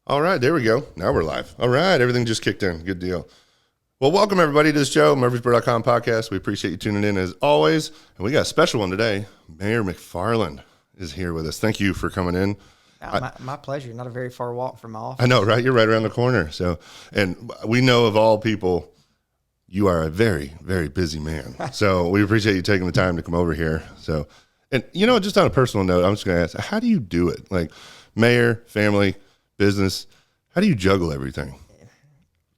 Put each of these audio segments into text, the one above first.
All right, there we go. Now we're live. All right, everything just kicked in. Good deal. Well, welcome everybody to this show, Murfreesboro.com podcast. We appreciate you tuning in as always. And we got a special one today. Mayor McFarland is here with us. Thank you for coming in. My pleasure. Not a very far walk from my office. I know, right? You're right around the corner. So, and we know of all people, you are a very, very busy man. So we appreciate you taking the time to come over here. So, and you know, just on a personal note, I'm just going to ask, how do you do it? Like mayor, family, business, how do you juggle everything?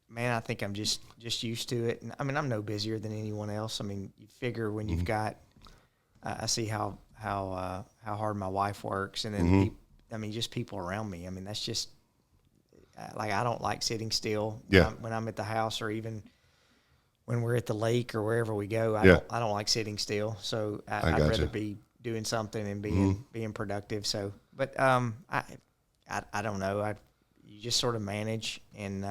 Man, I think I'm just used to it. And I mean, I'm no busier than anyone else. I mean, you figure when you've got, I see how hard my wife works, and then just people around me. I mean, that's just like, I don't like sitting still when I'm at the house, or even when we're at the lake or wherever we go. I don't like sitting still. So I'd rather be doing something and being productive. So, but I don't know. You just sort of manage, and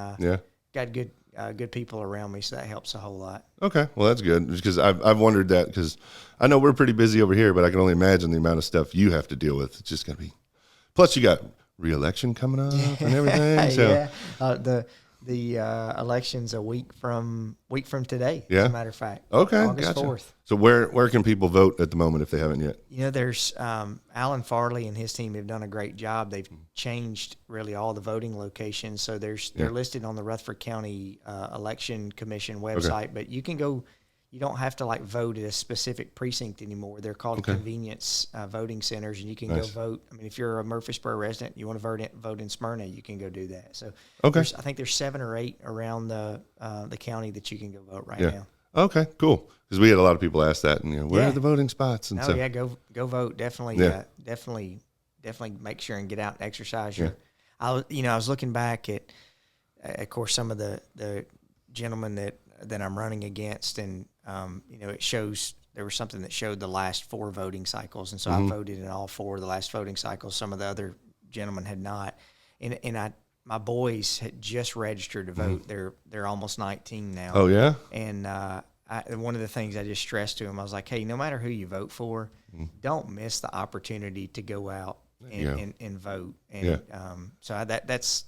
got good people around me, so that helps a whole lot. Okay, well that's good, because I've wondered that, because I know we're pretty busy over here, but I can only imagine the amount of stuff you have to deal with. It's just gonna be. Plus, you got re-election coming up and everything. So the election's a week from today. Yeah. As a matter of fact. Okay, August gotcha. 4th. So where can people vote at the moment if they haven't yet? You know, there's Alan Farley and his team have done a great job. They've changed really all the voting locations. So they're listed on the Rutherford County Election Commission website, but you can go. You don't have to vote at a specific precinct anymore. They're called convenience voting centers, and you can go vote. I mean, if you're a Murfreesboro resident, you want to vote in Smyrna, you can go do that. So I think there's 7 or 8 around the county that you can go vote right now. Okay, cool. Because we had a lot of people ask that, and where are the voting spots? And go vote. Definitely, definitely make sure and get out and exercise. I was looking back at, of course, some of the gentlemen that I'm running against, and it shows there was something that showed the last 4 voting cycles, and so I voted in all 4 of the last voting cycles. Some of the other gentlemen had not, and my boys had just registered to vote. They're almost 19 now. Oh yeah. And one of the things I just stressed to them, I was like, hey, no matter who you vote for, don't miss the opportunity to go out and vote. And so that's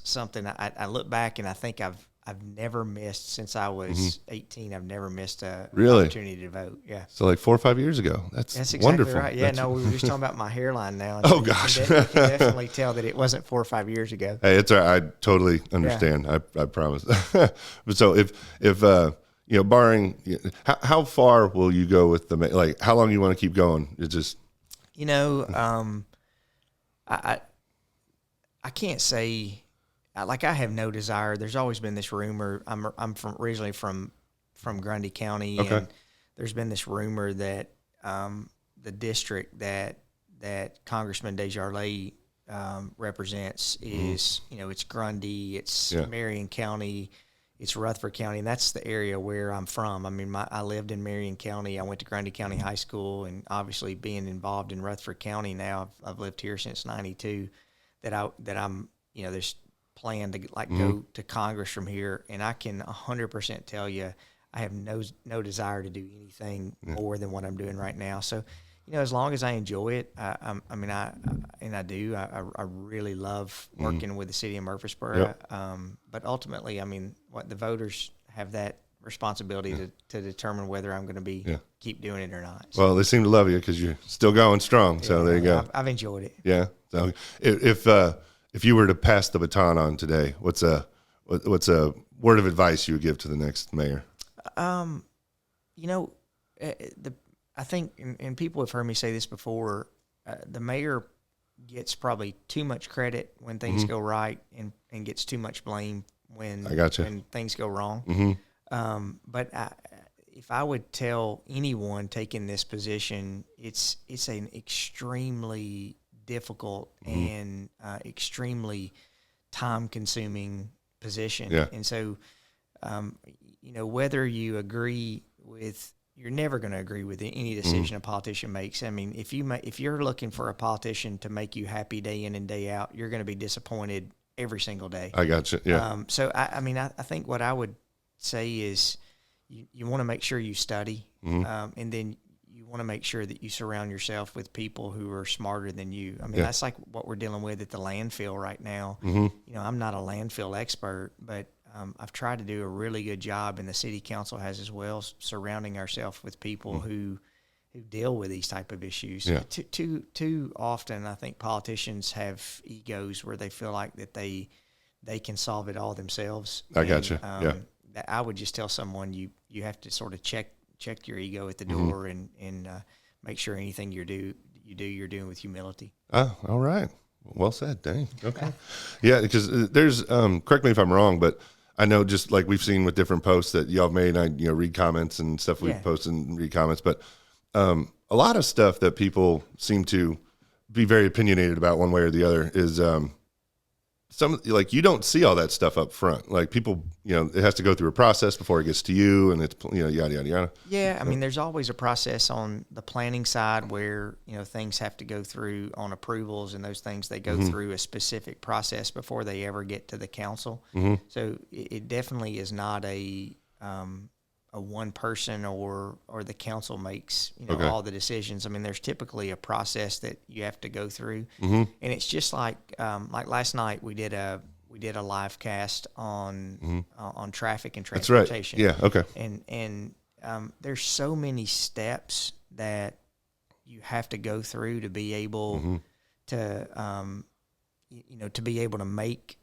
something I look back, and I think I've never missed since I was 18. I've never missed a opportunity to vote. Yeah. So 4 or 5 years ago. That's exactly wonderful. Right. Yeah. We were just talking about my hairline now. Oh gosh. You can definitely tell that it wasn't 4 or 5 years ago. Hey, it's I totally understand. Yeah. I promise. So if barring, how far will you go with how long you want to keep going? It's just, I can't say. I have no desire. There's always been this rumor. I'm originally from Grundy County, and there's been this rumor that the district that Congressman Desjardins represents is, it's Grundy, it's Marion County, it's Rutherford County, and that's the area where I'm from. I mean, I lived in Marion County. I went to Grundy County High School, and obviously being involved in Rutherford County now, I've lived here since '92. That I'm, there's plan to go to Congress from here, and I can 100% tell you I have no desire to do anything more than what I'm doing right now. So, as long as I enjoy it, I do. I really love working with the city of Murfreesboro. But ultimately, what the voters have that responsibility to determine whether I'm going to keep doing it or not. So, well, they seem to love you because you're still going strong. So there you go. I've enjoyed it. Yeah. So if you were to pass the baton on today, what's a word of advice you would give to the next mayor? I think, and people have heard me say this before, the mayor gets probably too much credit when things go right, and gets too much blame when things go wrong. But if I would tell anyone taking this position, it's an extremely difficult and extremely time-consuming position. And so, whether you agree with, you're never going to agree with any decision a politician makes. I mean, if you're looking for a politician to make you happy day in and day out, you're going to be disappointed every single day. I got you. Yeah. So I think what I would say is you want to make sure you study, and then you want to make sure that you surround yourself with people who are smarter than you. I mean, Yeah. that's like what we're dealing with at the landfill right now. Mm-hmm. You know, I'm not a landfill expert, but I've tried to do a really good job, and the city council has as well, surrounding ourselves with people who deal with these type of issues. Yeah. Too often, I think politicians have egos where they feel like that they can solve it all themselves. I gotcha. Yeah. I would just tell someone you have to sort of check your ego at the door and make sure anything you're doing with humility. Oh, all right. Well said. Dang. Okay. Yeah, because there's correct me if I'm wrong, but I know just like we've seen with different posts that y'all made, I read comments and stuff we've posted and read comments, but a lot of stuff that people seem to be very opinionated about one way or the other is some, like, you don't see all that stuff up front. Like, people, it has to go through a process before it gets to you, and it's, yada, yada, yada. Yeah, I mean, there's always a process on the planning side where, things have to go through on approvals and those things. They go through a specific process before they ever get to the council. So it definitely is not a one person or the council makes all the decisions. I mean, there's typically a process that you have to go through, and it's just like last night we did a live cast on traffic and transportation. That's right. Yeah. Okay. And there's so many steps that you have to go through to be able to to be able to make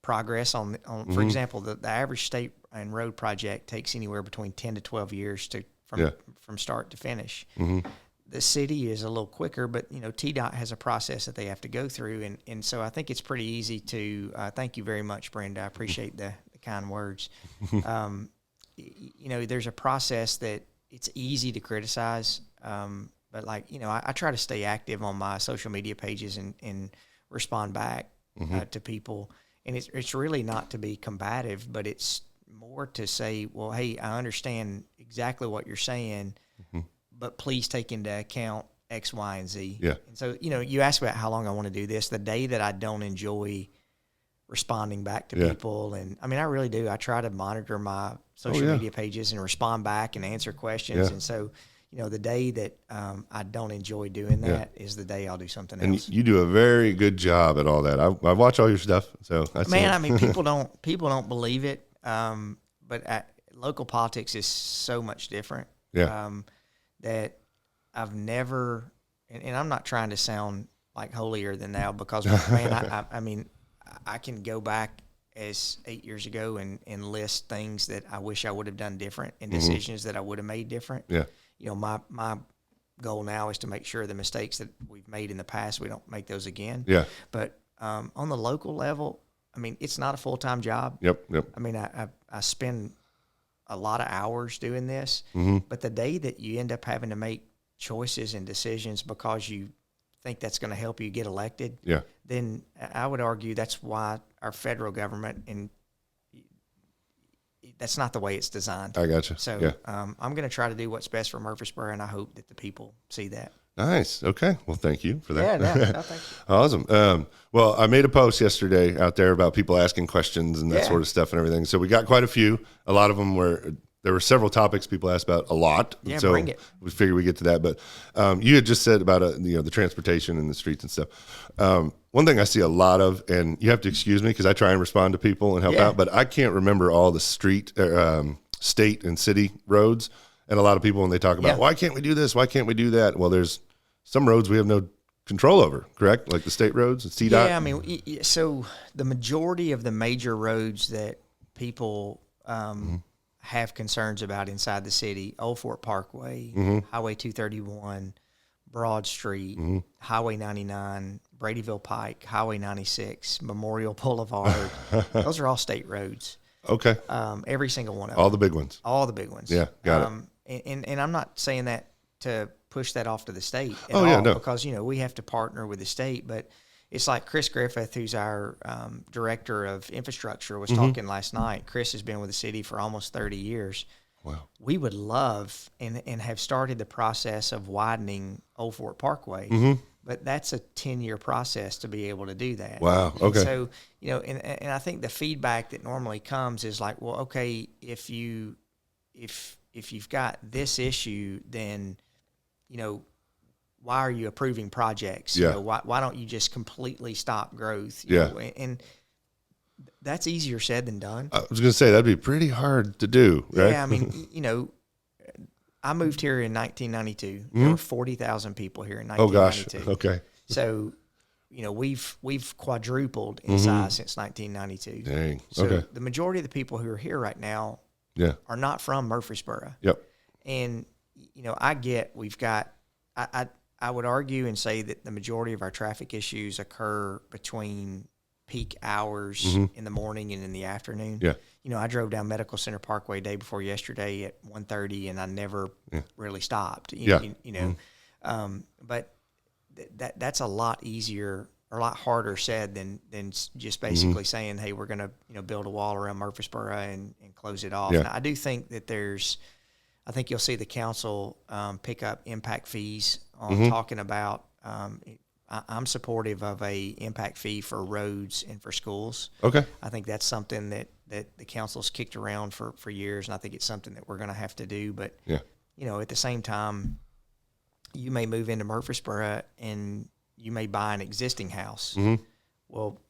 progress on for example, the average state and road project takes anywhere between 10 to 12 years from start to finish. The city is a little quicker, but TDOT has a process that they have to go through, and so I think it's pretty easy to thank you very much, Brenda. I appreciate the kind words. There's a process that it's easy to criticize, but I try to stay active on my social media pages and respond back to people. And it's really not to be combative, but it's more to say, well, hey, I understand exactly what you're saying, but please take into account X, Y, and Z. Yeah. And so, you asked about how long I want to do this. The day that I don't enjoy responding back to people, and I mean, I really do. I try to monitor my social media pages and respond back and answer questions. And so, the day that I don't enjoy doing that is the day I'll do something else. And you do a very good job at all that. I watch all your stuff, so I mean, people don't believe it, but local politics is so much different. That I've never, and I'm not trying to sound like holier than thou, because man, I mean, I can go back as 8 years ago and list things that I wish I would have done different and decisions that I would have made different. Yeah. My goal now is to make sure the mistakes that we've made in the past, we don't make those again. Yeah. But on the local level, I mean, it's not a full-time job. Yep. I mean, I spend a lot of hours doing this, but the day that you end up having to make choices and decisions because you think that's going to help you get elected, then I would argue that's why our federal government, and that's not the way it's designed. I gotcha. So I'm going to try to do what's best for Murfreesboro, and I hope that the people see that. Nice. Okay. Well, thank you for that. Yeah, no, thank you. Awesome. Well, I made a post yesterday out there about people asking questions and that sort of stuff and everything. So we got quite a few. A lot of them there were several topics people asked about a lot. Yeah, so bring it. We figured we'd get to that. But you had just said about the transportation and the streets and stuff. One thing I see a lot of, and you have to excuse me because I try and respond to people and help out, but I can't remember all the state and city roads. And a lot of people, when they talk about, why can't we do this? Why can't we do that? Well, there's some roads we have no control over, correct? Like the state roads, CDOT? Yeah, I mean, so the majority of the major roads that people have concerns about inside the city, Old Fort Parkway, Highway 231, Broad Street, Highway 99, Bradyville Pike, Highway 96, Memorial Boulevard, those are all state roads. Okay. Every single one of all them. The big ones. All the big ones. Yeah, got it. And I'm not saying that to push that off to the state at all, no. Because, we have to partner with the state. But it's like Chris Griffith, who's our director of infrastructure, was talking last night. Chris has been with the city for almost 30 years. Wow. We would love and have started the process of widening Old Fort Parkway. But that's a 10-year process to be able to do that. Wow. Okay. And so, and I think the feedback that normally comes is like, well, okay, if you've got this issue, then why are you approving projects? Yeah. Why don't you just completely stop growth? Yeah. And that's easier said than done. I was going to say that'd be pretty hard to do, right? Yeah, I mean, I moved here in 1992. There were 40,000 people here in 1992. Oh gosh. Okay. So, we've quadrupled in size since 1992. Dang. So Okay. the majority of the people who are here right now are not from Murfreesboro. Yep. And, I would argue and say that the majority of our traffic issues occur between peak hours in the morning and in the afternoon. Yeah. I drove down Medical Center Parkway day before yesterday at 1:30, and I never really stopped. But that's a lot easier or a lot harder said than just basically saying, hey, we're going to build a wall around Murfreesboro and close it off. Yeah. Now, I do think that I think you'll see the council pick up impact fees on talking about. I'm supportive of a impact fee for roads and for schools. Okay. I think that's something that the council's kicked around for years, and I think it's something that we're going to have to do. But at the same time, you may move into Murfreesboro and you may buy an existing house. Well,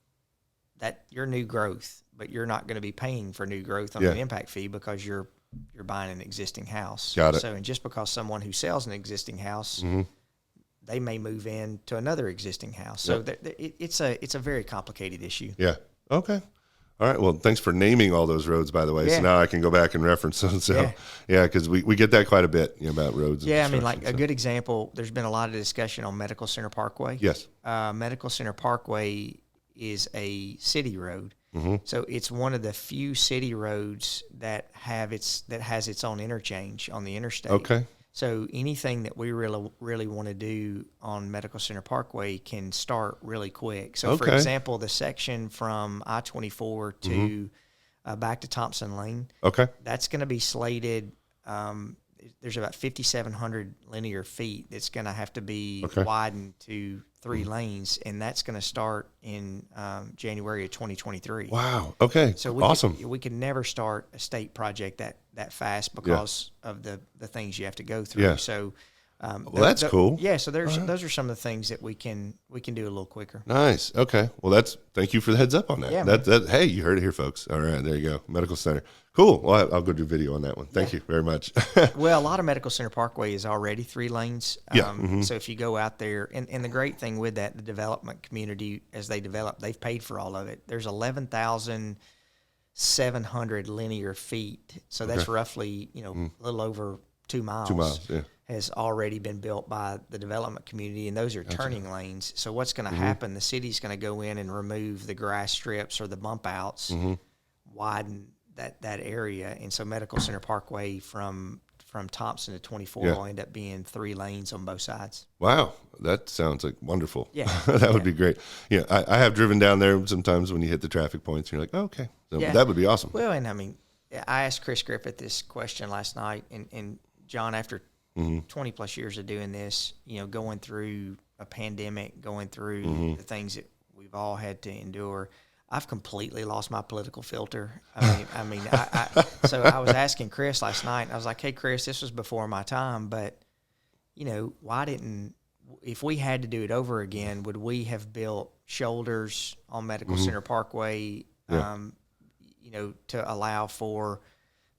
that your new growth, but you're not going to be paying for new growth on an impact fee because you're buying an existing house. Got it. So, and just because someone who sells an existing house, they may move in to another existing house. So it's a very complicated issue. Yeah. Okay. All right. Well, thanks for naming all those roads, by the way. Yeah. So now I can go back and reference them. So because we get that quite a bit about roads. Yeah. I mean, like a good example, there's been a lot of discussion on Medical Center Parkway. Yes. Medical Center Parkway is a city road. So it's one of the few city roads that has its own interchange on the interstate. Okay. So anything that we really want to do on Medical Center Parkway can start really quick. So for example, the section from I-24 to back to Thompson Lane, that's going to be slated. There's about 5,700 linear feet that's going to have to be widened to 3 lanes, and that's going to start in January of 2023. Wow. Okay. So we could never start a state project that fast because of the things you have to go through. Yeah. So that's cool. Yeah. So those are some of the things that we can do a little quicker. Nice. Okay. Well, thank you for the heads up on that. Yeah, hey, you heard it here, folks. All right, there you go. Medical Center. Cool. Well, I'll go do video on that one. Thank you very much. Well, a lot of Medical Center Parkway is already 3 lanes. So if you go out there, and the great thing with that, the development community, as they develop, they've paid for all of it. There's 11,700 linear feet. So that's roughly, a little over 2 miles. 2 miles, yeah. Has already been built by the development community, and those are turning lanes. So what's going to happen, the city's going to go in and remove the grass strips or the bump outs, widen that area. And so Medical Center Parkway from Thompson to 24 will end up being 3 lanes on both sides. Wow. That sounds like wonderful. Yeah. That would be great. Yeah. I have driven down there sometimes when you hit the traffic points, you're like, oh, okay. So that would be awesome. Well, and I mean, I asked Chris Griffith this question last night, and John, after 20 plus years of doing this, going through a pandemic, going through the things that we've all had to endure, I've completely lost my political filter. So I was asking Chris last night, I was like, hey, Chris, this was before my time, but, if we had to do it over again, would we have built shoulders on Medical Center Parkway, to allow for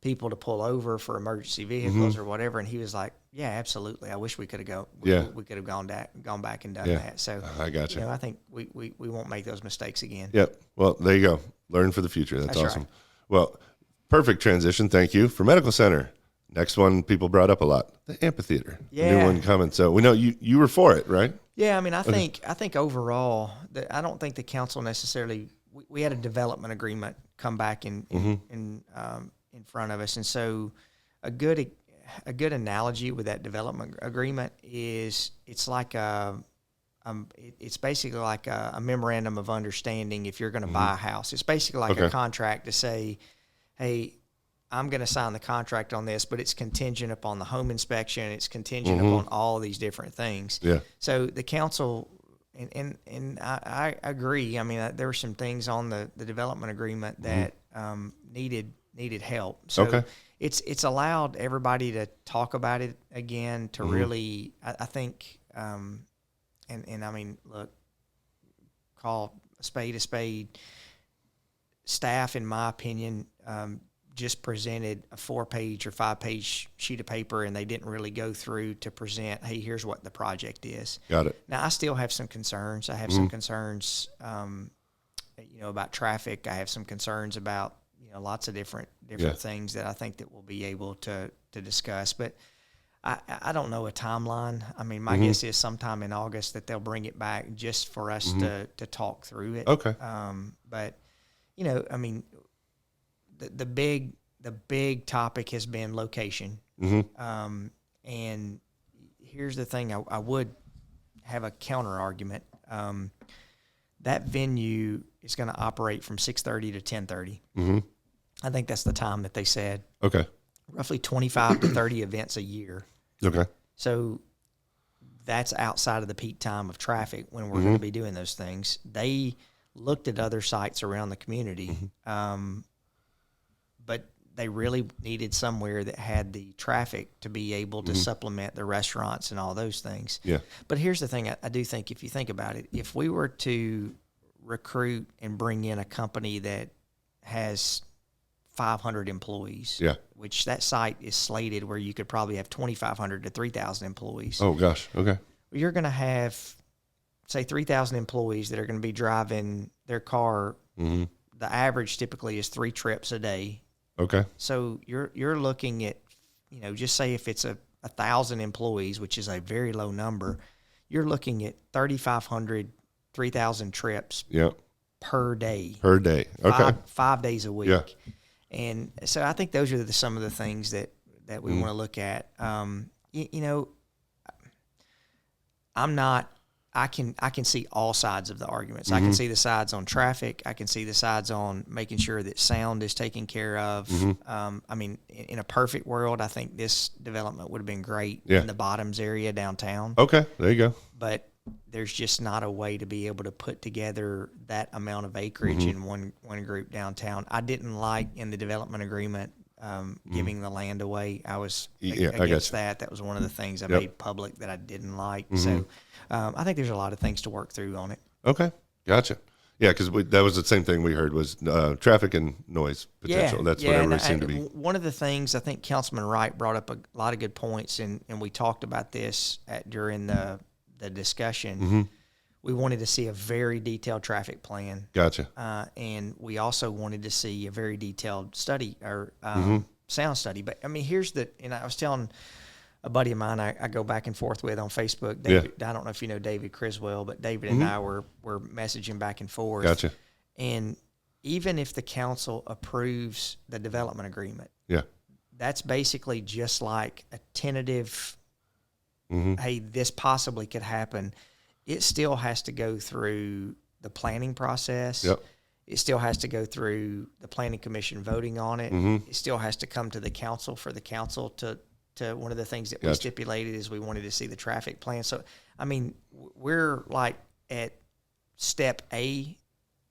people to pull over for emergency vehicles or whatever? And he was like, yeah, absolutely. I wish we could have we could have gone back and done that. So I got you. I think we won't make those mistakes again. Yep. Well, there you go. Learn for the future. That's awesome. Right. Well, perfect transition. Thank you. For Medical Center. Next one people brought up a lot, the amphitheater. Yeah. New one coming. So we know you were for it, right? Yeah. I mean, I think overall, I don't think the council necessarily, we had a development agreement come back in front of us. And so a good analogy with that development agreement is it's like it's basically like a memorandum of understanding if you're going to buy a house. It's basically like a contract to say, hey, I'm going to sign the contract on this, but it's contingent upon the home inspection. It's contingent upon all of these different things. Yeah. So the council, and I agree. I mean, there were some things on the development agreement that needed help. So it's allowed everybody to talk about it again, to really, I think, and I mean, look, call a spade. Staff, in my opinion, just presented a 4-page or 5-page sheet of paper, and they didn't really go through to present, hey, here's what the project is. Got it. Now, I still have some concerns. I have some concerns, about traffic. I have some concerns about, lots of different things that I think that we'll be able to discuss. But I don't know a timeline. I mean, my guess is sometime in August that they'll bring it back just for us to talk through it. Okay. But, I mean, the big topic has been location. And here's the thing, I would have a counter argument. That venue is going to operate from 6:30 to 10:30. I think that's the time that they said. Okay. Roughly 25 to 30 events a year. Okay. So that's outside of the peak time of traffic when we're going to be doing those things. They looked at other sites around the community, but they really needed somewhere that had the traffic to be able to supplement the restaurants and all those things. Yeah. But here's the thing. I do think, if you think about it, if we were to recruit and bring in a company that has 500 employees, which that site is slated where you could probably have 2,500 to 3,000 employees. Oh, gosh. Okay. You're going to have, say, 3,000 employees that are going to be driving their car. The average typically is 3 trips a day. Okay. So you're looking at, just say if it's 1,000 employees, which is a very low number, you're looking at 3,500, 3,000 trips per day. Per day. Okay. 5 days a week. Yeah. And so I think those are some of the things that we want to look at. I can see all sides of the arguments. I can see the sides on traffic. I can see the sides on making sure that sound is taken care of. I mean, in a perfect world, I think this development would have been great in the Bottoms area downtown. Okay, there you go. But there's just not a way to be able to put together that amount of acreage in one group downtown. I didn't like in the development agreement giving the land away. I was against that. That was one of the things I made public that I didn't like. So I think there's a lot of things to work through on it. Okay, gotcha. Yeah, because that was the same thing we heard was traffic and noise potential. That's what everybody seemed to be. One of the things, I think Councilman Wright brought up a lot of good points, and we talked about this during the discussion. We wanted to see a very detailed traffic plan. Gotcha. And we also wanted to see a very detailed study or sound study. But I mean, and I was telling a buddy of mine I go back and forth with on Facebook, David, I don't know if you know David Criswell, but David and I were messaging back and forth. Gotcha. And even if the council approves the development agreement, that's basically just like a tentative, hey, this possibly could happen. It still has to go through the planning process. It still has to go through the planning commission voting on it. It still has to come to the council for the council to one of the things that we stipulated is we wanted to see the traffic plan. So, I mean, we're like at step A.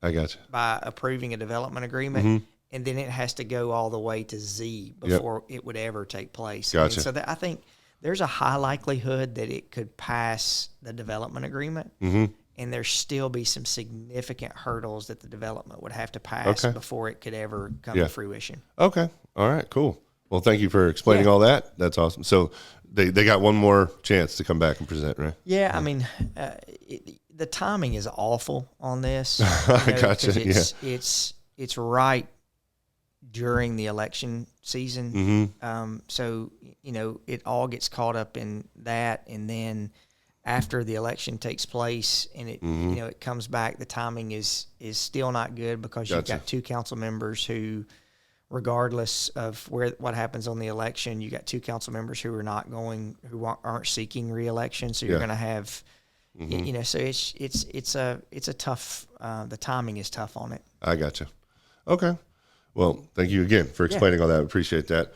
I got you. By approving a development agreement, and then it has to go all the way to Z before it would ever take place. Gotcha. And so I think there's a high likelihood that it could pass the development agreement, and there still be some significant hurdles that the development would have to pass before it could ever come to fruition. Okay. All right, cool. Well, thank you for explaining all that. That's awesome. So they got one more chance to come back and present, right? Yeah, I mean, the timing is awful on this. Gotcha. It's right during the election season. So, it all gets caught up in that. And then after the election takes place and it comes back, the timing is still not good because you've got 2 council members who, regardless of what happens on the election, you got 2 council members who aren't seeking re-election. So you're going to have, so it's a tough, the timing is tough on it. I gotcha. Okay. Well, thank you again for explaining all that. I appreciate that.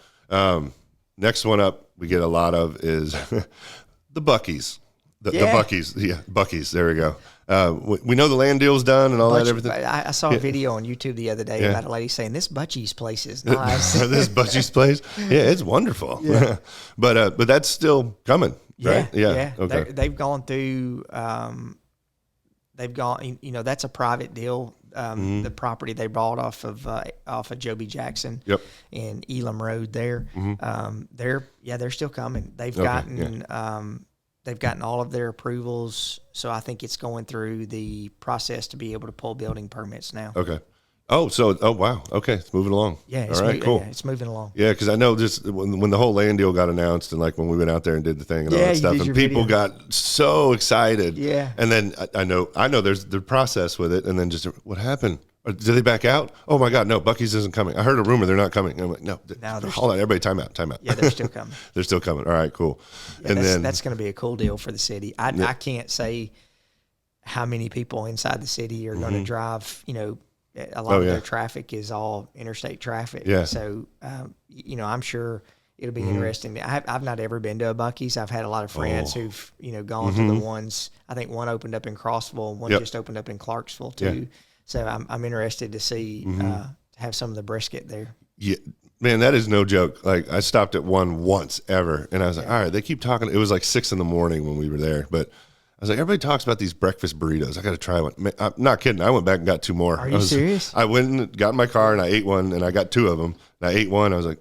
Next one up we get a lot of is the Buc-ee's. The Buc-ee's. Yeah, Buc-ee's. There we go. We know the land deal's done and all that, everything. I saw a video on YouTube the other day about a lady saying, this Buc-ee's place is nice. This Buc-ee's place? Yeah, it's wonderful. Yeah. But that's still coming, right? Yeah. Okay. They've gone through, that's a private deal. The property they bought off of Joby Jackson and Elam Road there. They're still coming. They've gotten all of their approvals, so I think it's going through the process to be able to pull building permits now. Okay. Oh, wow. Okay, it's moving along. Yeah, cool. Yeah, it's moving along. Yeah, because I know just when the whole land deal got announced, and like when we went out there and did the thing and all that stuff, and people got so excited. Yeah. And then I know there's the process with it, and then just what happened? Or did they back out? Oh my God, no, Buc-ee's isn't coming. I heard a rumor they're not coming. And I'm like, no, hold on, everybody, time out. Yeah, they're still coming. They're still coming. All right, cool. Yeah, and that's going to be a cool deal for the city. I can't say how many people inside the city are going to drive. A lot of their traffic is all interstate traffic. Yeah. So, I'm sure it'll be interesting. I've not ever been to a Buc-ee's. I've had a lot of friends who've, gone to the ones. I think one opened up in Crossville, and one just opened up in Clarksville too. Yeah. So I'm interested to see have some of the brisket there. Yeah, man, that is no joke. Like I stopped at one once ever, and I was like, all right, they keep talking. It was like 6 a.m. when we were there, but I was like, everybody talks about these breakfast burritos. I got to try one. Man, I'm not kidding. I went back and got 2 more. Are you serious? I went and got in my car and I ate one, and I got 2 of them. And I ate one. I was like,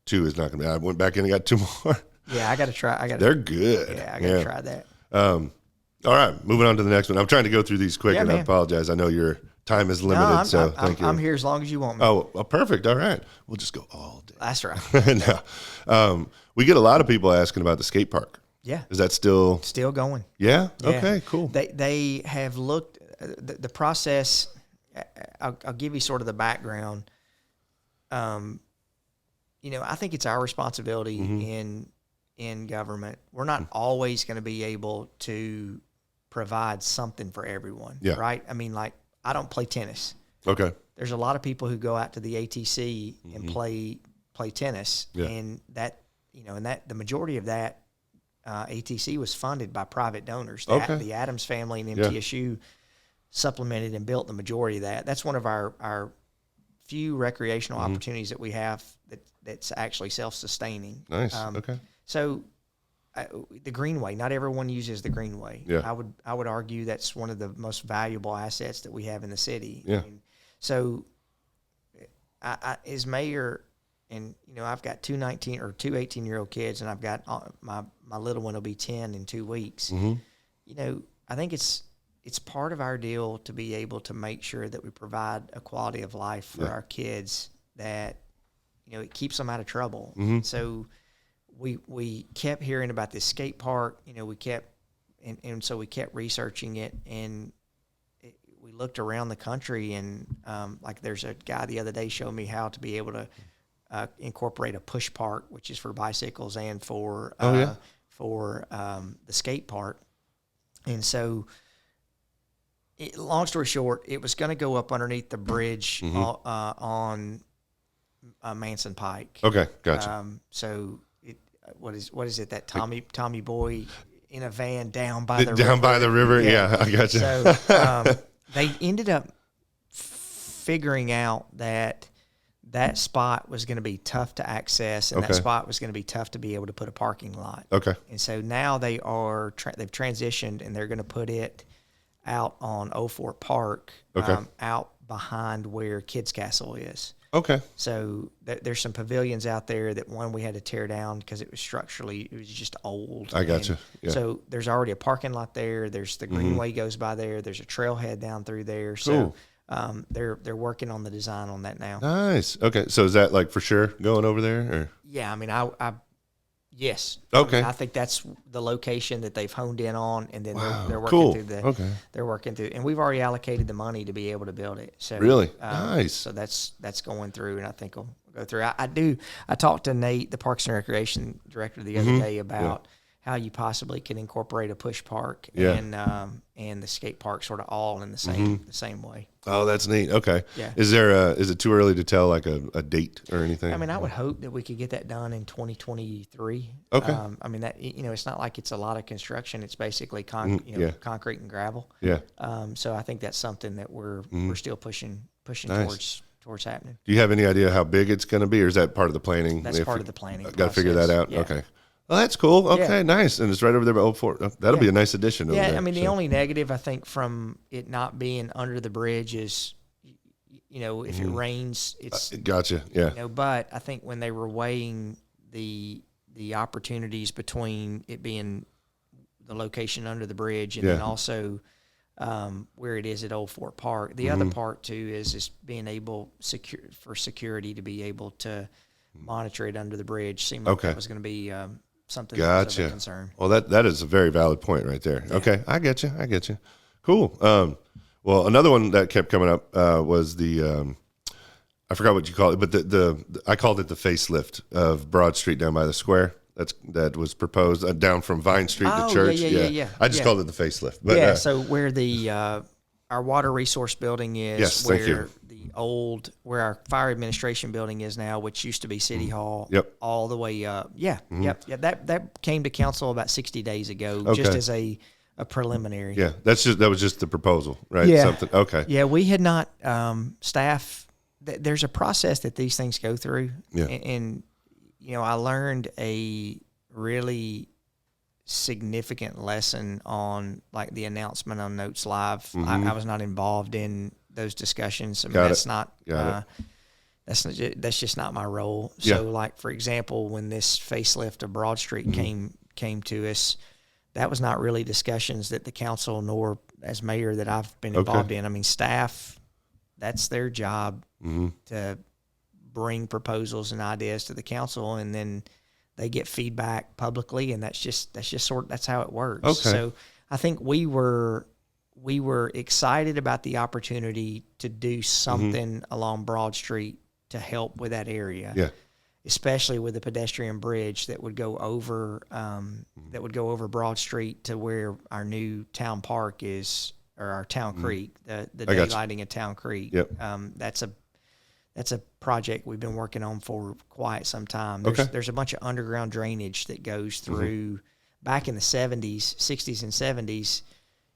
2 is not going to be. I went back in and got 2 more. Yeah, I got to try. They're good. Yeah, I got to try that. All right, moving on to the next one. I'm trying to go through these quick, and I apologize. I know your time is limited, thank you. I'm here as long as you want me. Oh, well, perfect. All right. We'll just go all day. That's right. No. We get a lot of people asking about the skate park. Yeah. Is that still going? Yeah? Okay, cool. They have looked the process. I'll give you sort of the background. I think it's our responsibility in government. We're not always going to be able to provide something for everyone, right? I mean, like I don't play tennis. Okay. There's a lot of people who go out to the ATC and play tennis, and that the majority of that ATC was funded by private donors. The Adams family and MTSU supplemented and built the majority of that. That's one of our few recreational opportunities that we have that's actually self-sustaining. Nice. Okay. So the Greenway, not everyone uses the Greenway. Yeah. I would argue that's one of the most valuable assets that we have in the city. Yeah. So I as mayor, and I've got two 18-year-old kids, and I've got my little one will be 10 in 2 weeks. I think it's part of our deal to be able to make sure that we provide a quality of life for our kids that it keeps them out of trouble. So we kept hearing about this skate park. We kept so we kept researching it, and we looked around the country, and like there's a guy the other day showed me how to be able to incorporate a push park, which is for bicycles and for the skate park. And so, long story short, it was going to go up underneath the bridge on Manson Pike. Okay, gotcha. So what is it that Tommy Boy in a van down by the river? Yeah, I gotcha. So they ended up figuring out that spot was going to be tough to access, and that spot was going to be tough to be able to put a parking lot. Okay. And so now they've transitioned, and they're going to put it out on Old Fort Park, out behind where Kids Castle is. Okay. So there's some pavilions out there that we had to tear down because it was just old. I gotcha. Yeah. So there's already a parking lot there. There's the Greenway goes by there. There's a trailhead down through there. So they're working on the design on that now. Nice. Okay. So is that like for sure going over there? Or? Yeah. I mean, yes. Okay. I think that's the location that they've honed in on, and then they're working through they're working through, and we've already allocated the money to be able to build it. So really nice. So that's going through, and I think we'll go through. I talked to Nate, the Parks and Recreation director, the other day about how you possibly can incorporate a push park and the skate park sort of all in the same way. Oh, that's neat. Okay. Yeah. Is it too early to tell like a date or anything? I mean, I would hope that we could get that done in 2023. Okay. I mean, that, it's not like it's a lot of construction. It's basically concrete and gravel. Yeah. So I think that's something that we're still pushing Nice. towards happening. Do you have any idea how big it's going to be, or is that part of the planning? That's part of the planning. Got to figure that out. Yeah. Okay. Well, that's cool. Okay, nice. And it's right over there by Old Fort. That'll be a nice addition over there. I mean, the only negative I think from it not being under the bridge is, if it rains, it's gotcha. Yeah. But I think when they were weighing the opportunities between it being the location under the bridge and then also where it is at Old Fort Park, the other part too is being able for security to be able to monitor it under the bridge. Seemed like that was going to be something that was of a concern. Well, that is a very valid point right there. Yeah. Okay, I get you. Cool. Well, another one that kept coming up was the I forgot what you call it, but the I called it the facelift of Broad Street down by the square. That was proposed down from Vine Street to Church. Yeah. I just called it the facelift. But, so where the our water resource building is, where our fire administration building is now, which used to be City Hall, all the way up. That came to council about 60 days ago, just as a preliminary. Yeah, that was just the proposal, right? Yeah. Something. Okay. Yeah, we had not staff. There's a process that these things go through, and I learned a really significant lesson on like the announcement on Notes Live. I was not involved in those discussions. I mean, that's just not my role. So like, for example, when this facelift of Broad Street came to us, that was not really discussions that the council nor as mayor that I've been involved in. I mean, staff, that's their job to bring proposals and ideas to the council, and then they get feedback publicly, and that's how it works. Okay. So I think we were excited about the opportunity to do something along Broad Street to help with that area. Yeah. Especially with the pedestrian bridge that would go over Broad Street to where our new town park is, or our town creek, the daylighting of Town Creek. Yep. That's a project we've been working on for quite some time. There's a bunch of underground drainage that goes through. Back in the 60s and 70s,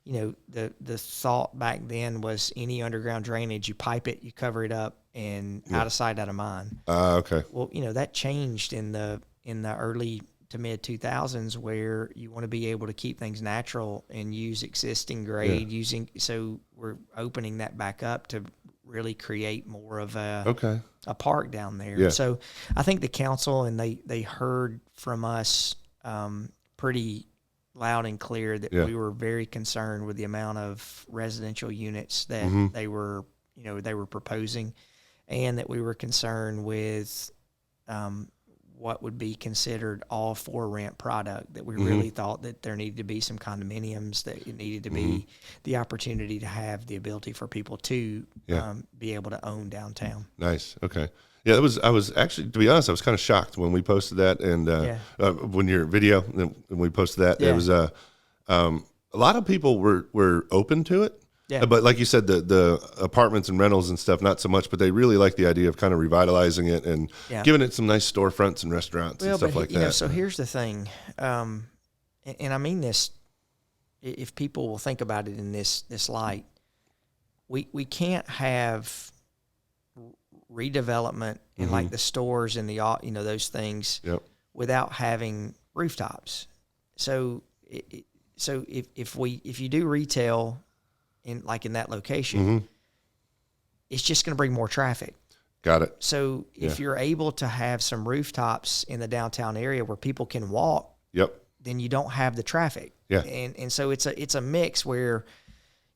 the thought back then was any underground drainage, you pipe it, you cover it up, and out of sight, out of mind. Okay. Well, that changed in the early to mid 2000s, where you want to be able to keep things natural and use existing grade so we're opening that back up to really create more of a park down there. Yeah. So I think the council, and they heard from us pretty loud and clear that we were very concerned with the amount of residential units that they were proposing, and that we were concerned with what would be considered all for rent product, that we really thought that there needed to be some condominiums, that it needed to be the opportunity to have the ability for people to be able to own downtown. Nice. Okay. Yeah, I was actually, to be honest, I was kind of shocked when we posted that, and when your video, when we posted that, it was a lot of people were open to it. Yeah. But like you said, the apartments and rentals and stuff, not so much, but they really like the idea of kind of revitalizing it and giving it some nice storefronts and restaurants and stuff like that. So here's the thing, and I mean this, if people will think about it in this light, we can't have redevelopment in like the stores and the those things without having rooftops. So if you do retail in that location, it's just going to bring more traffic. Got it. So if you're able to have some rooftops in the downtown area where people can walk, then you don't have the traffic. Yeah. And so it's a mix where,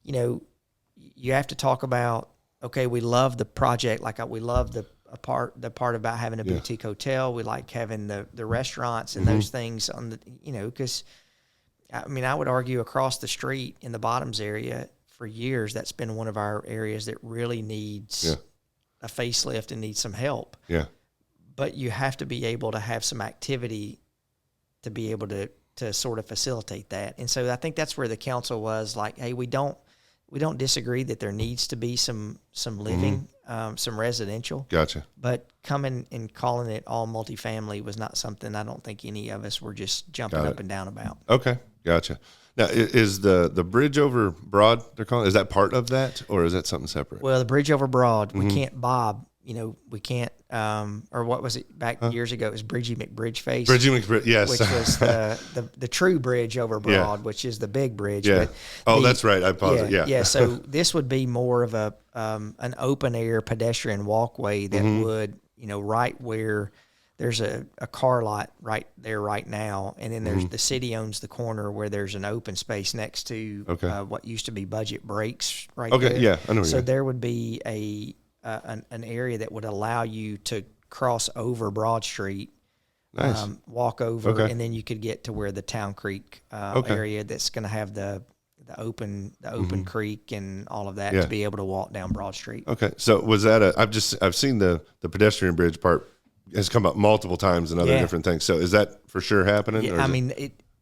you have to talk about, okay, we love the project, like we love the part about having a boutique hotel. We like having the restaurants and those things on the, because I mean, I would argue across the street in the Bottoms area for years, that's been one of our areas that really needs a facelift and needs some help. Yeah. But you have to be able to have some activity to be able to to sort of facilitate that. And so I think that's where the council was like, hey, we don't disagree that there needs to be some living, some residential. Gotcha. But coming and calling it all multifamily was not something I don't think any of us were just jumping up and down about. Okay, gotcha. Now, is the bridge over Broad, they're calling, is that part of that, or is that something separate? Well, the bridge over Broad, we can't bob. We can't, or what was it back years ago? It was Bridgie McBridgeface. Bridgie McBridge, yes. Which was the true bridge over Broad, which is the big bridge. Yeah. But that's right. I apologize. Yeah. So this would be more of an open air pedestrian walkway that would, right where there's a car lot right there right now. And then there's the city owns the corner where there's an open space next to what used to be Budget Breaks right there. Okay. Yeah. I know. So there would be an area that would allow you to cross over Broad Street, walk over, and then you could get to where the Town Creek area that's going to have the open creek and all of that to be able to walk down Broad Street. Okay, so was that I've seen the pedestrian bridge part has come up multiple times and other different things. So is that for sure happening? Yeah, I mean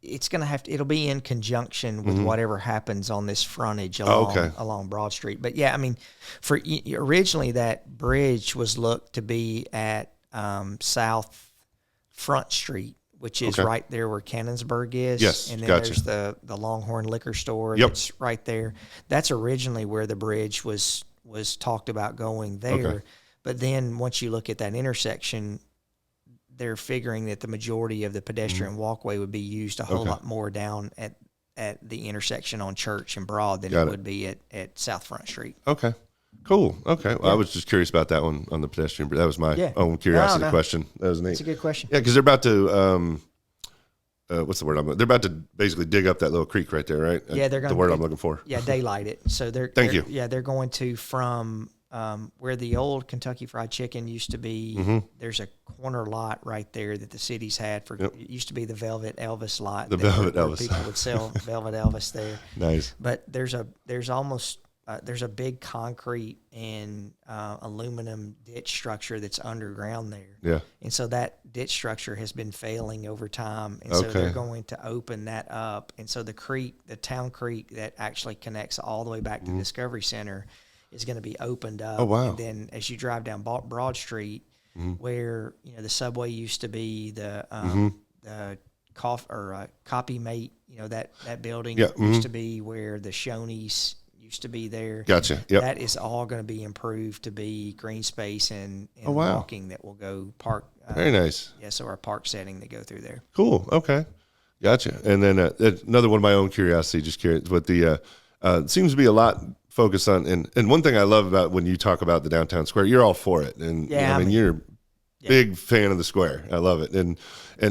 it's going to have to, it'll be in conjunction with whatever happens on this frontage along Broad Street. But yeah, I mean, originally that bridge was looked to be at South Front Street, which is right there where Cannonsburg is. Yes, and then there's the Longhorn Liquor Store that's right there. That's originally where the bridge was talked about going there. Okay. But then once you look at that intersection, they're figuring that the majority of the pedestrian walkway would be used a whole lot more down at the intersection on Church and Broad than it would be at South Front Street. Okay. Cool. Okay. Well, I was just curious about that one on the pedestrian. That was my own curiosity question. That was neat. That's a good question. Yeah, because they're about to, what's the word they're about to basically dig up that little creek right there, right? Yeah, they're going to. The word I'm looking for. Yeah, daylight it. So Thank you. Yeah, they're going to from where the old Kentucky Fried Chicken used to be. There's a corner lot right there that the city's had for. It used to be the Velvet Elvis lot. The Velvet Elvis. People would sell Velvet Elvis there. Nice. But there's a big concrete and aluminum ditch structure that's underground there. Yeah. And so that ditch structure has been failing over time. And so they're going to open that up. And so the Town Creek that actually connects all the way back to Discovery Center is going to be opened up. Oh, wow. And then as you drive down Broad Street, where, the Subway used to be, the Copy Mate, that building used to be where the Shoney's used to be there. Gotcha. Yep. That is all going to be improved to be green space and walking that will go park. Very nice. Yeah, so our park setting that go through there. Cool. Okay. Gotcha. And then another one of my own curiosity, just curious, what seems to be a lot focused on, and one thing I love about when you talk about the downtown square, you're all for it. And I mean you're a big fan of the square. I love it. And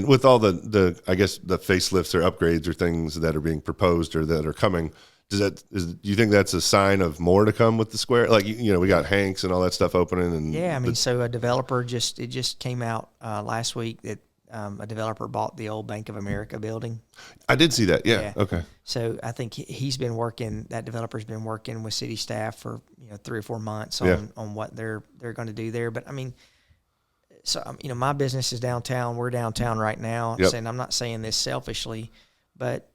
with all the I guess the facelifts or upgrades or things that are being proposed or that are coming, do you think that's a sign of more to come with the square? Like, we got Hanks and all that stuff opening. And so a developer just came out last week that a developer bought the old Bank of America building. I did see that. Yeah. Okay. So I think that developer's been working with city staff for 3 or 4 months on what they're going to do there. But I mean, so my business is downtown. We're downtown right now, and I'm not saying this selfishly, but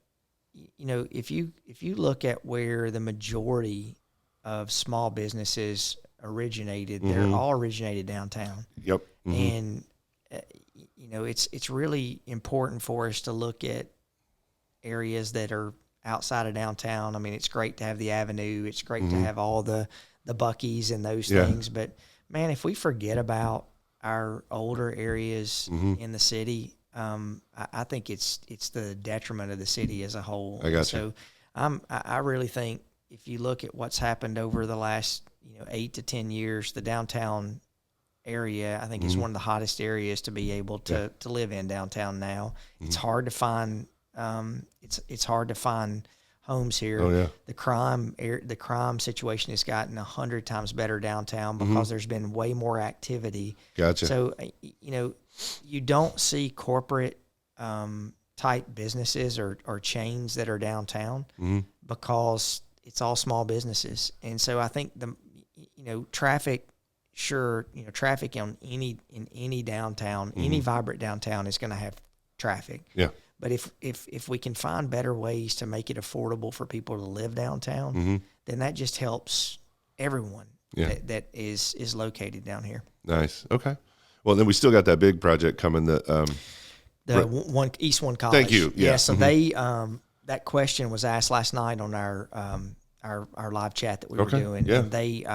if you look at where the majority of small businesses originated, they're all originated downtown. Yep. And it's really important for us to look at areas that are outside of downtown. I mean, it's great to have the Avenue. It's great to have all the Buc-ee's and those things. But man, if we forget about our older areas in the city, I think it's the detriment of the city as a whole. I got you. So I really think if you look at what's happened over the last 8 to 10 years, the downtown area, I think is one of the hottest areas to be able to live in downtown now. It's hard to find it's hard to find homes here. Oh, yeah. The crime situation has gotten 100 times better downtown because there's been way more activity. Gotcha. So you don't see corporate type businesses or chains that are downtown because it's all small businesses. And so I think traffic. Sure, traffic in any downtown, any vibrant downtown is going to have traffic. Yeah. But if we can find better ways to make it affordable for people to live downtown, then that just helps everyone that is located down here. Nice. Okay. Well, then we still got that big project coming. East One College. Thank you. Yeah. So they that question was asked last night on our live chat that we were doing, and they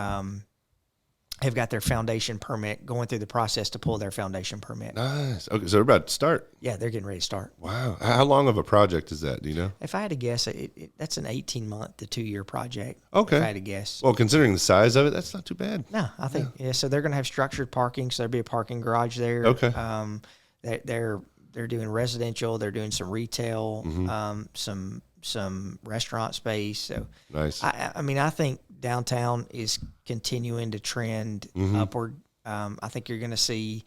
have got their foundation permit, going through the process to pull their foundation permit. Nice. Okay, so they're about to start. Yeah, they're getting ready to start. Wow. How long of a project is that? Do you know? If I had to guess, that's an 18-month to 2-year project. Okay. If I had to guess. Well, considering the size of it, that's not too bad. No, I think so they're going to have structured parking, so there'll be a parking garage there. Okay. They're doing residential. They're doing some retail, some restaurant space. So nice. I mean, I think downtown is continuing to trend upward. I think you're going to see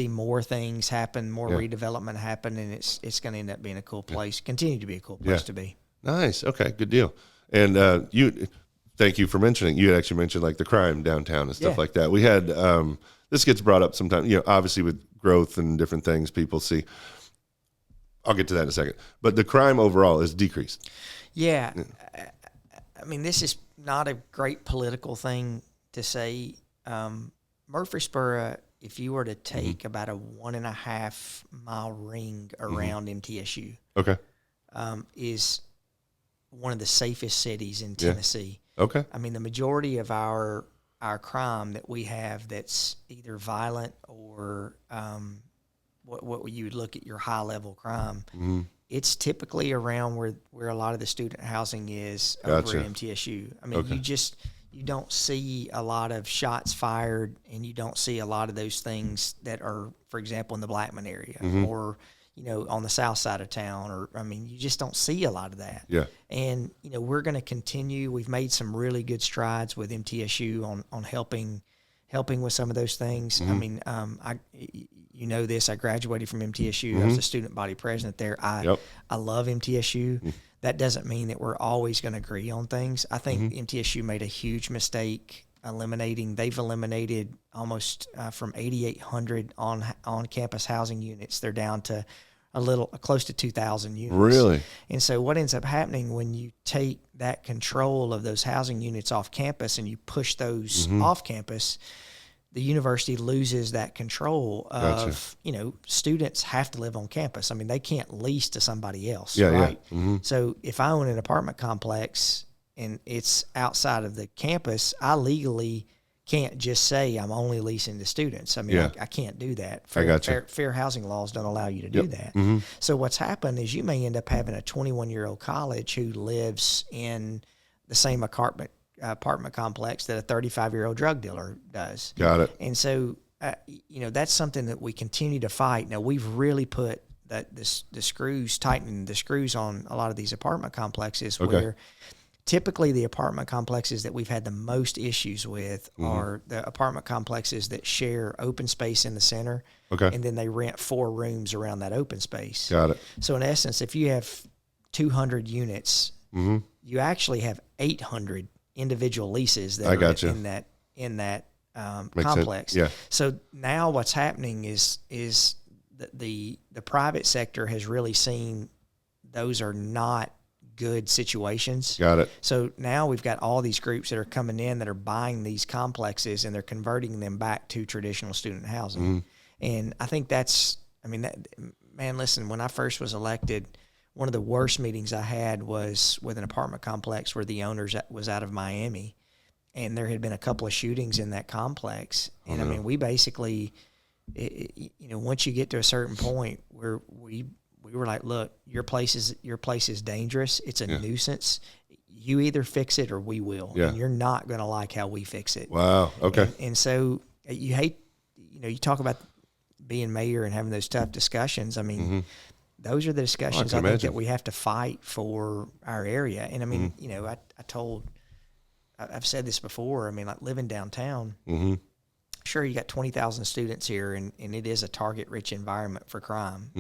more things happen, more redevelopment happen, and it's going to end up being a cool place. Continue to be a cool place to be. Nice. Okay. Good deal. And thank you for mentioning. You had actually mentioned like the crime downtown and stuff like that. We had this gets brought up sometimes. Obviously with growth and different things people see. I'll get to that in a second. But the crime overall is decreased. Yeah. I mean, this is not a great political thing to say. Murfreesboro, if you were to take about a 1.5 mile ring around MTSU, is one of the safest cities in Tennessee. Okay. I mean, the majority of our crime that we have that's either violent or what you would look at your high level crime, it's typically around where a lot of the student housing is over at MTSU. I mean, you don't see a lot of shots fired, and you don't see a lot of those things that are, for example, in the Blackman area or on the south side of town, or I mean, you just don't see a lot of that. Yeah. And we're going to continue. We've made some really good strides with MTSU on helping with some of those things. I mean, this, I graduated from MTSU. I was the student body president there. I love MTSU. That doesn't mean that we're always going to agree on things. I think MTSU made a huge mistake they've eliminated almost from 8,800 on campus housing units. They're down to close to 2,000 units. Really? And so what ends up happening when you take that control of those housing units off campus and you push those off campus, the university loses that control of, students have to live on campus. I mean, they can't lease to somebody else, right? Yeah. So if I own an apartment complex and it's outside of the campus, I legally can't just say I'm only leasing to students. I mean, I can't do that. Fair housing laws don't allow you to do that. So what's happened is you may end up having a 21-year-old college who lives in the same apartment complex that a 35-year-old drug dealer does. Got it. And so, that's something that we continue to fight. Now, we've really put tightening the screws on a lot of these apartment complexes where typically the apartment complexes that we've had the most issues with are the apartment complexes that share open space in the center. And then they rent 4 rooms around that open space. Got it. So in essence, if you have 200 units, you actually have 800 individual leases that are in that complex. Sense. Yeah. So now what's happening is the private sector has really seen those are not good situations. Got it. So now we've got all these groups that are coming in that are buying these complexes and they're converting them back to traditional student housing. And I think listen, when I first was elected, one of the worst meetings I had was with an apartment complex where the owner was out of Miami, and there had been a couple of shootings in that complex. And I mean, we basically, once you get to a certain point where we were like, look, your place is dangerous. It's a nuisance. You either fix it or we will. Yeah. And you're not going to like how we fix it. Wow. Okay. And so you hate, you talk about being mayor and having those tough discussions. I mean, those are the discussions I think that we have to fight for our area. And I mean, I've said this before. I mean, like living downtown, sure, you got 20,000 students here and it is a target rich environment for crime.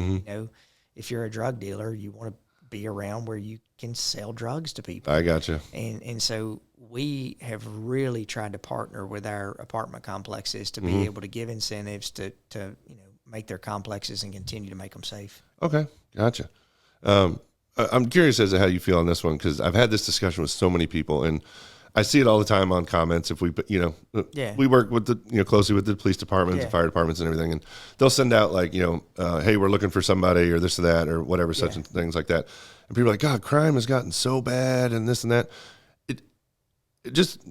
If you're a drug dealer, you want to be around where you can sell drugs to people. I gotcha. And so we have really tried to partner with our apartment complexes to be able to give incentives to make their complexes and continue to make them safe. Okay, gotcha. I'm curious as to how you feel on this one, because I've had this discussion with so many people, and I see it all the time on comments. If we, we work with closely with the police departments, the fire departments, and everything, and they'll send out like, hey, we're looking for somebody or this or that or whatever, such and things like that. And people are like, God, crime has gotten so bad and this and that. It just,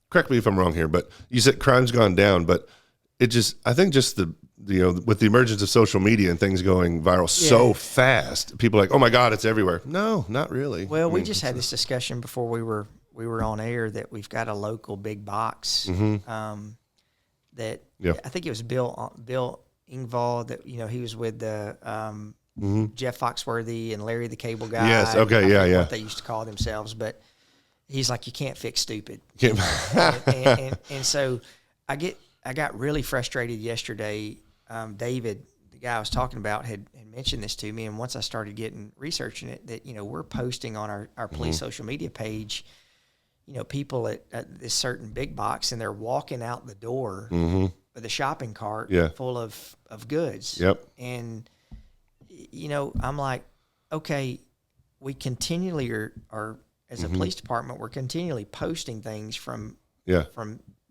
correct me if I'm wrong here, but you said crime's gone down, but I think just with the emergence of social media and things going viral so fast, people are like, oh my God, it's everywhere. No, not really. Well, we just had this discussion before we were on air that we've got a local big box that I think it was Bill Ingvall that, he was with the Jeff Foxworthy and Larry the Cable Guy. Yes, okay, yeah. What they used to call themselves, but he's like, you can't fix stupid. Can't. and so I got really frustrated yesterday. David, the guy I was talking about, had mentioned this to me, and once I started researching it, that we're posting on our police social media page, people at this certain big box, and they're walking out the door with a shopping cart full of goods. Yep. And I'm like, okay, we continually are as a police department, we're continually posting things from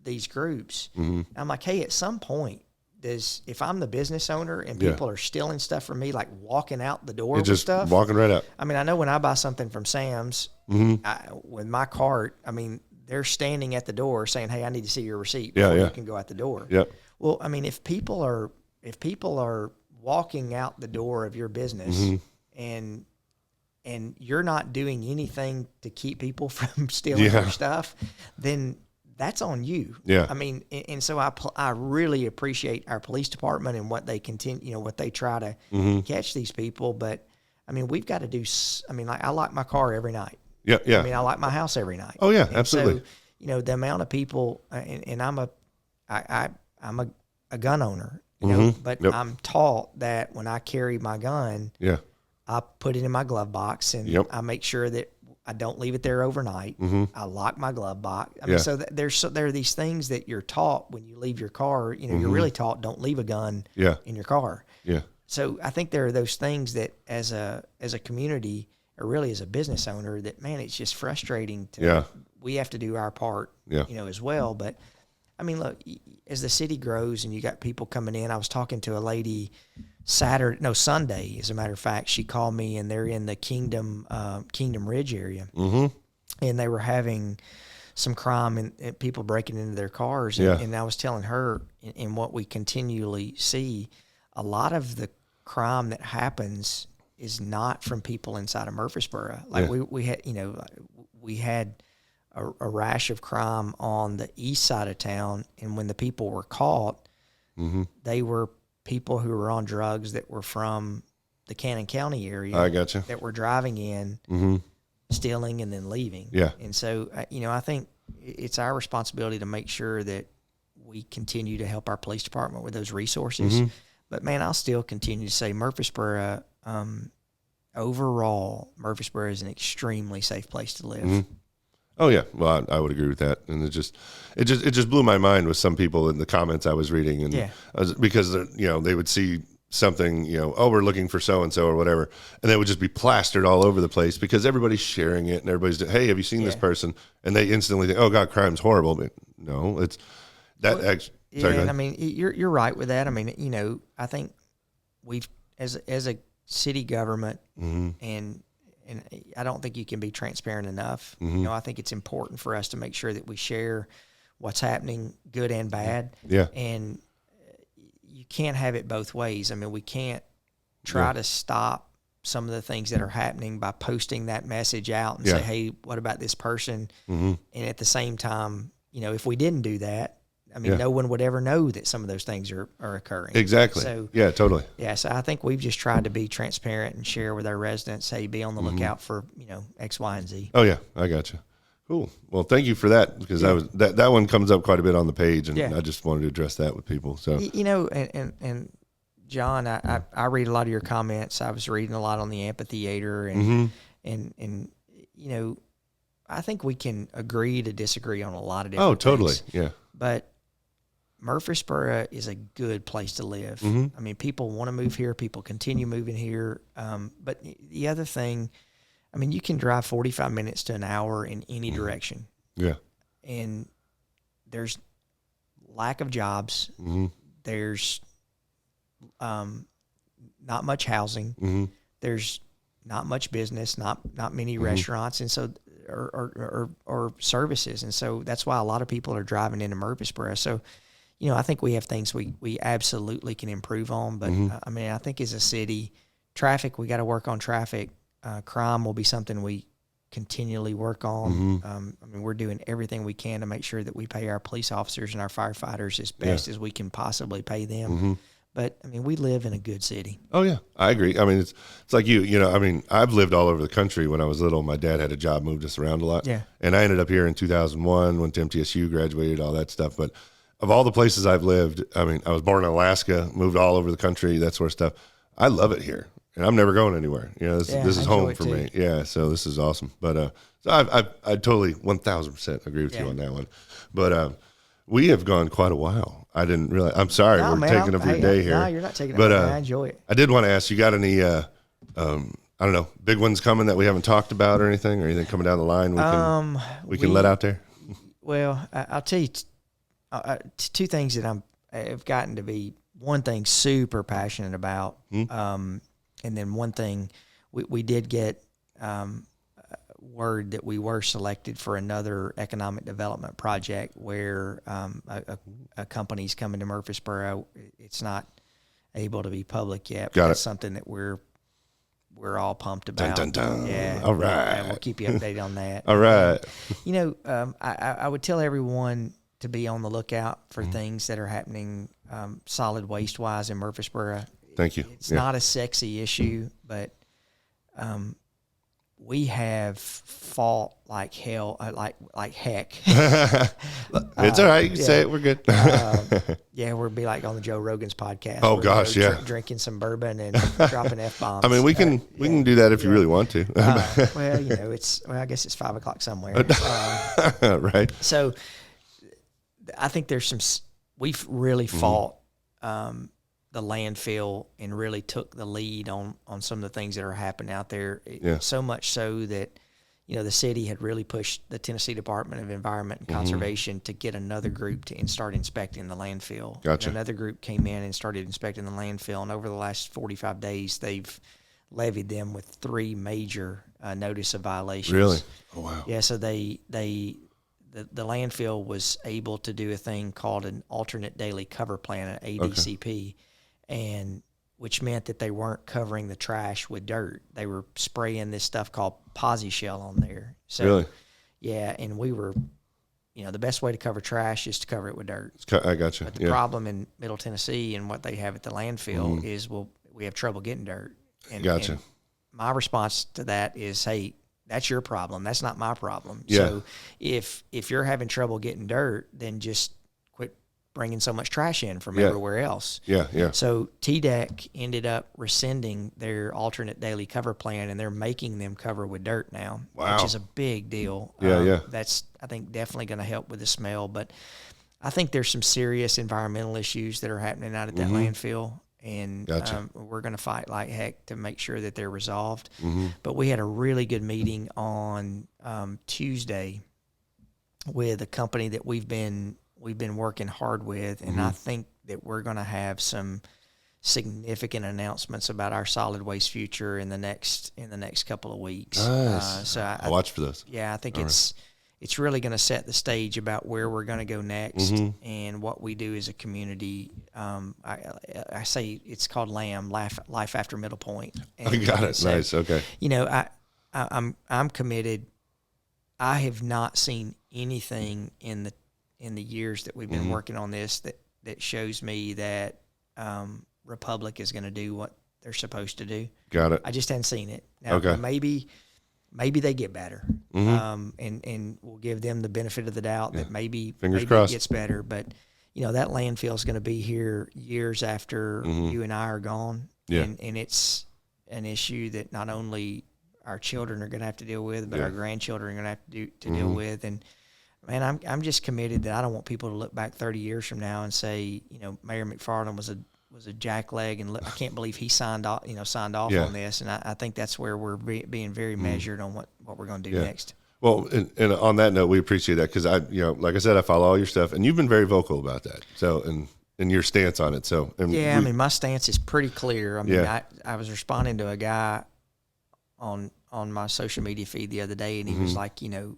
these groups. I'm like, hey, at some point, if I'm the business owner and people are stealing stuff from me, like walking out the door with stuff, walking right out. I mean, I know when I buy something from Sam's with my cart, I mean, they're standing at the door saying, hey, I need to see your receipt before you can go out the door. Yep. Well, I mean, if people are walking out the door of your business and you're not doing anything to keep people from stealing your stuff, then that's on you. Yeah. I mean, and so I really appreciate our police department and what they what they try to catch these people. But I mean, we've got to do. I mean, like I lock my car every night. Yeah, yeah. I mean, I lock my house every night. Oh yeah, and absolutely. So, the amount of people, and I'm a gun owner, but I'm taught that when I carry my gun, I put it in my glove box and I make sure that I don't leave it there overnight. I lock my glove box. I mean, so there are these things that you're taught when you leave your car. You're really taught don't leave a gun in your car. Yeah. So I think there are those things that as a community or really as a business owner that, man, it's just frustrating to we have to do our part, as well. But I mean, look, as the city grows and you got people coming in, I was talking to a lady Sunday, as a matter of fact. She called me, and they're in the Kingdom Ridge area, and they were having some crime and people breaking into their cars. And I was telling her, in what we continually see, a lot of the crime that happens is not from people inside of Murfreesboro. Like we had a rash of crime on the east side of town, and when the people were caught, they were people who were on drugs that were from the Cannon County area. I gotcha. That were driving in, stealing, and then leaving. Yeah. And so, I think it's our responsibility to make sure that we continue to help our police department with those resources. But, man, I'll still continue to say Murfreesboro, overall, Murfreesboro is an extremely safe place to live. Oh yeah, well, I would agree with that, and it just blew my mind with some people in the comments I was reading, and because they would see something, oh, we're looking for so and so or whatever, and they would just be plastered all over the place because everybody's sharing it and everybody's, hey, have you seen this person? And they instantly think, oh God, crime's horrible. But no, it's that. Sorry, and I mean, you're right with that. I mean, I think we've as a city government and I don't think you can be transparent enough. I think it's important for us to make sure that we share what's happening, good and bad. Yeah. And you can't have it both ways. I mean, we can't try to stop some of the things that are happening by posting that message out and say, hey, what about this person? And at the same time, if we didn't do that, I mean, no one would ever know that some of those things are occurring. Exactly. So, yeah, totally. Yeah, so I think we've just tried to be transparent and share with our residents, hey, be on the lookout for, X, Y, and Z. Oh, yeah, I got you. Cool. Well, thank you for that, because that one comes up quite a bit on the page, and I just wanted to address that with people. So and John, I read a lot of your comments. I was reading a lot on the amphitheater, and I think we can agree to disagree on a lot of different things. Yeah. But Murfreesboro is a good place to live. I mean, people want to move here. People continue moving here. But the other thing, I mean, you can drive 45 minutes to an hour in any direction. Yeah. And there's lack of jobs. There's not much housing. There's not much business, not many restaurants, and so or services. And so that's why a lot of people are driving into Murfreesboro. So, you know, I think we have things we absolutely can improve on. But I mean, I think as a city, traffic, we got to work on traffic. Crime will be something we continually work on. I mean, we're doing everything we can to make sure that we pay our police officers and our firefighters as best as we can possibly pay them. But I mean, we live in a good city. Oh yeah, I agree. I mean, it's like you know, I mean, I've lived all over the country. When I was little, my dad had a job, moved us around a lot. Yeah. And I ended up here in 2001, went to MTSU, graduated, all that stuff. But of all the places I've lived, I mean, I was born in Alaska, moved all over the country, that sort of stuff. I love it here, and I'm never going anywhere. You know, this is home for me. Yeah, so this is awesome. But so I totally 1,000% agree with you on that one. But we have gone quite a while. I didn't realize. I'm sorry, we're taking up your day here. No, you're not taking up your day. I enjoy it. I did want to ask, you got any, I don't know, big ones coming that we haven't talked about or anything coming down the line we can let out there? Well, I'll tell you two things that I've gotten to be, one thing super passionate about, and then one thing we did get word that we were selected for another economic development project where a company's coming to Murfreesboro. It's not able to be public yet. But that's something that we're all pumped about. Dun, dun, dun. Yeah. All right. We'll keep you updated on that. All right. You know, I would tell everyone to be on the lookout for things that are happening solid waste wise in Murfreesboro. Thank you. It's not a sexy issue, but we have fought like hell, like heck. It's all right. You can say it. We're good. Yeah, we'll be like on the Joe Rogan's podcast. Oh gosh, yeah. Drinking some bourbon and dropping F-bombs. I mean, we can do that if you really want to. Well, you know, I guess it's 5 o'clock somewhere. Right. So I think we've really fought the landfill and really took the lead on some of the things that are happening out there. So much so that, you know, the city had really pushed the Tennessee Department of Environment and Conservation to get another group to start inspecting the landfill. Gotcha. And another group came in and started inspecting the landfill, and over the last 45 days, they've levied them with 3 major notice of violations. Really? Oh wow. Yeah. So the landfill was able to do a thing called an alternate daily cover plan, an ADCP, and which meant that they weren't covering the trash with dirt. They were spraying this stuff called posi shell on there. So, really? Yeah, and we were, you know, the best way to cover trash is to cover it with dirt. I got you. But the problem in Middle Tennessee and what they have at the landfill is, we have trouble getting dirt. And, gotcha. And my response to that is, hey, that's your problem. That's not my problem. Yeah. So if you're having trouble getting dirt, then just quit bringing so much trash in from everywhere else. Yeah, yeah. So TDEC ended up rescinding their alternate daily cover plan, and they're making them cover with dirt now, which is a big deal. Yeah. That's, I think, definitely going to help with the smell. But I think there's some serious environmental issues that are happening out at that landfill. And we're going to fight like heck to make sure that they're resolved. But we had a really good meeting on Tuesday with a company that we've been working hard with, and I think that we're going to have some significant announcements about our solid waste future in the next couple of weeks. Nice. So I'll watch for this. Yeah, I think it's really going to set the stage about where we're going to go next and what we do as a community. I say it's called LAM, Life After Middle Point. And, I got it. So, nice. Okay. You know, I'm committed. I have not seen anything in the years that we've been working on this that shows me that Republic is going to do what they're supposed to do. Got it. I just hadn't seen it. Now, maybe they get better, and we'll give them the benefit of the doubt that maybe it gets better. But, you know, that landfill is going to be here years after you and I are gone, and it's an issue that not only our children are going to have to deal with, but our grandchildren are going to have to deal with. And Man, I'm just committed that I don't want people to look back 30 years from now and say, Mayor McFarland was a jackleg, and I can't believe he signed off on this. And I think that's where we're being very measured on what we're going to do next. Well, and on that note, we appreciate that because like I said, I follow all your stuff, and you've been very vocal about that. So, and your stance on it. So, my stance is pretty clear. I mean, I was responding to a guy on my social media feed the other day, and he was like, and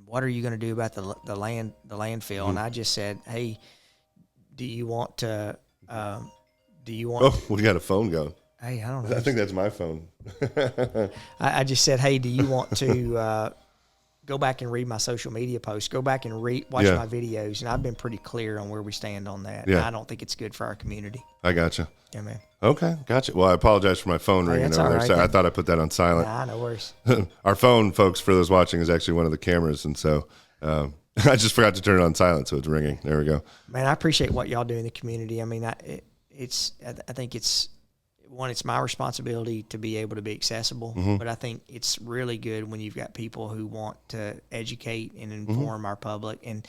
what are you going to do about the landfill? And I just said, hey, do you want to? Oh, we got a phone going. Hey, I don't know. I think that's my phone. I just said, hey, do you want to go back and read my social media posts? Go back and watch my videos, and I've been pretty clear on where we stand on that. Yeah. I don't think it's good for our community. I gotcha. Yeah, man. Okay, gotcha. Well, I apologize for my phone ringing over there. Right, so I thought I put that on silent. Nah, no worries. Our phone, folks, for those watching, is actually one of the cameras, and so I just forgot to turn it on silent, so it's ringing. There we go. Man, I appreciate what y'all do in the community. I mean, I think it's my responsibility to be able to be accessible, but I think it's really good when you've got people who want to educate and inform our public. And,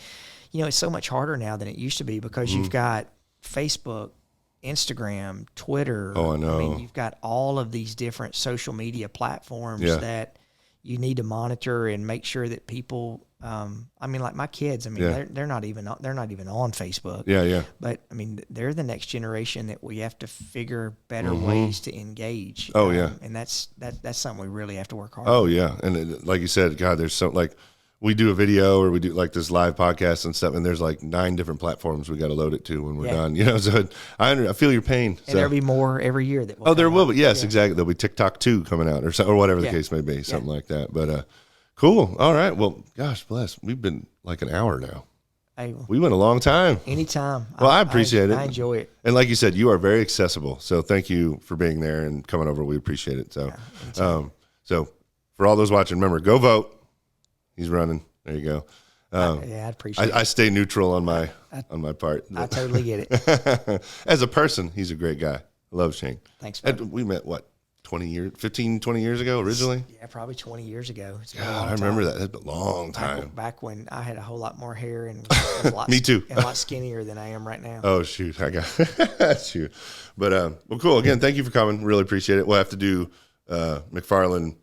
it's so much harder now than it used to be because you've got Facebook, Instagram, Twitter. Oh, I know. I mean, you've got all of these different social media platforms that you need to monitor and make sure that people, like my kids, they're not even on Facebook. Yeah. But they're the next generation that we have to figure better ways to engage. Oh, yeah. And that's something we really have to work hard. Oh, yeah. And like you said, God, there's so we do a video or we do like this live podcast and stuff, and there's like 9 different platforms we got to load it to when we're done. So I feel your pain. And there'll be more every year that there will be. Yes, exactly. There'll be TikTok 2 coming out or whatever the case may be, something like that. But cool. All right. Well, gosh bless. We've been like an hour now. Hey, we went a long time. Anytime. Well, I appreciate it. I enjoy it. And like you said, you are very accessible. So thank you for being there and coming over. We appreciate it. So, so for all those watching, remember, go vote. He's running. There you go. I appreciate it. I stay neutral on my part. I totally get it. As a person, he's a great guy. I love Shane. Thanks, bud. And we met, 20 years ago originally? Yeah, probably 20 years ago. God, I remember that. That's been a long time. Back when I had a whole lot more hair and was a lot, Me too. And a lot skinnier than I am right now. Oh, shoot. I got shoot. But, well, cool. Again, thank you for coming. Really appreciate it. We'll have to do McFarland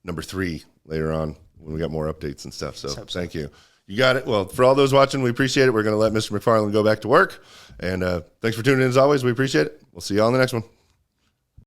number 3 later on when we got more updates and stuff. So thank you. You got it. Well, for all those watching, we appreciate it. We're going to let Mr. McFarland go back to work. And thanks for tuning in as always. We appreciate it. We'll see you all in the next one.